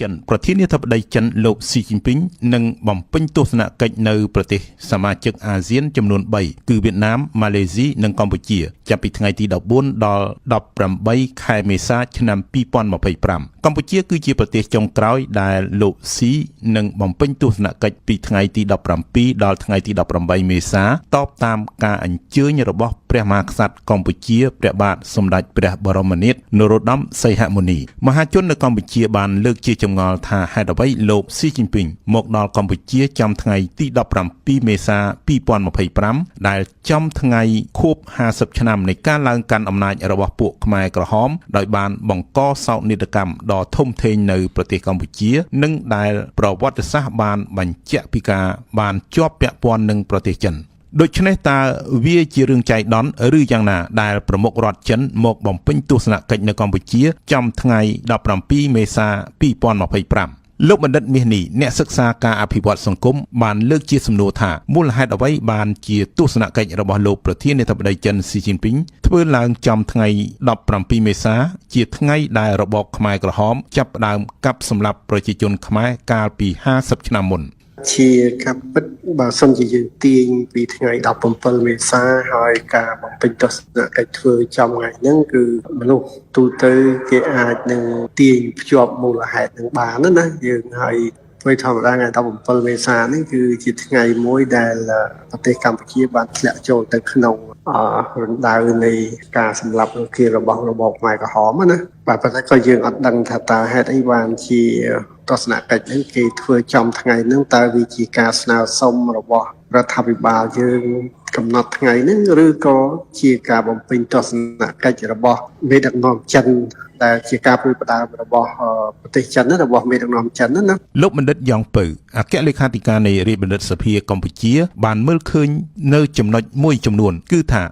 ចិនប្រធានាធិបតីចិនលោកស៊ីជីនពីងនឹងបំពេញទស្សនកិច្ចនៅប្រទេសសមាជិកអាស៊ានចំនួន3គឺវៀតណាមម៉ាឡេស៊ីនិងកម្ពុជាចាប់ពីថ្ងៃទី14ដល់18ខែមេសាឆ្នាំ2025កម្ពុជាគឺជាប្រទេសចុងក្រោយដែលលោកស៊ីនឹងបំពេញទស្សនកិច្ចពីថ្ងៃទី17ដល់ថ្ងៃទី18មេសាតបតាមការអញ្ជើញរបស់ព្រះមហាក្សត្រកម្ពុជាព្រះបាទសម្ដេចព្រះបរមនាថនរោត្តមសីហមុនីមហាជននៅកម្ពុជាបានលើកជាចម្ងល់ថាហេតុអ្វីលោកស៊ីជីនពីងមកដល់កម្ពុជាចំថ្ងៃទី17មេសា2025ដែលចំថ្ងៃខួប50ឆ្នាំនៃការឡើងកាន់អំណាចរបស់ពួកខ្មែរក្រហមដោយបានបង្កសោកនាដកម្មដ៏ធំធេងនៅប្រទេសកម្ពុជានិងដែលប្រវត្តិសាស្ត្របានបញ្ជាក់ពីការបានជាប់ពាក់ព័ន្ធនឹងប្រទេសចិនដូច្នេះតើវាជារឿងចៃដន្យឬយ៉ាងណាដែលប្រមុខរដ្ឋចិនមកបំពេញទស្សនកិច្ចនៅកម្ពុជាចំថ្ងៃ17មេសា2025លោកបណ្ឌិតមាសនេះអ្នកសិក្សាការអភិវឌ្ឍសង្គមបានលើកជាសំណួរថាមូលហេតុអ្វីបានជាទស្សនកិច្ចរបស់លោកប្រធានាធិបតីចិនស៊ីជីនពីងធ្វើឡើងចំថ្ងៃ17មេសាជាថ្ងៃដែលរបបខ្មែរក្រហមចាប់ផ្ដើមកាប់សម្លាប់ប្រជាជនខ្មែរកាលពី50ឆ្នាំមុនជាការពិតបើសិនជាយើងទាញពីថ្ងៃ17មេសាហើយការបំពេញទស្សនកិច្ចធ្វើចំថ្ងៃហ្នឹងគឺមនុស្សទូទៅគេអាចនឹងទាញភ្ជាប់មូលហេតុនឹងបានណាយើងហើយធ្វើធម្មតាថ្ងៃ17មេសានេះគឺជាថ្ងៃមួយដែលប្រទេសកម្ពុជាបានធ្លាក់ចូលទៅក្នុងរណ្ដៅនៃការសម្លាប់រង្គាលរបស់របបខ្មែរក្រហមណាបាទប៉ុន្តែក៏យើងអត់ដឹងថាតើហេតុអីបានជាទស្សនកិច្ចហ្នឹងគេធ្វើចំថ្ងៃហ្នឹងតើវាជាការស្នើសុំរបស់រដ្ឋាភិបាលយើងកំណត់ថ្ងៃហ្នឹងឬក៏ជាការបំពេញទស្សនកិច្ចរបស់មេដឹកនាំចិនដែលជាការព្រួយផ្ដើមរបស់ប្រទេសចិនណារបស់មេដឹកនាំចិនណាលោកបណ្ឌិតយ៉ងពៅអគ្គលេខាធិការនៃរាជបណ្ឌិតសភាកម្ពុជាបានមើលឃើញនៅចំណុចមួយចំនួនគឺថា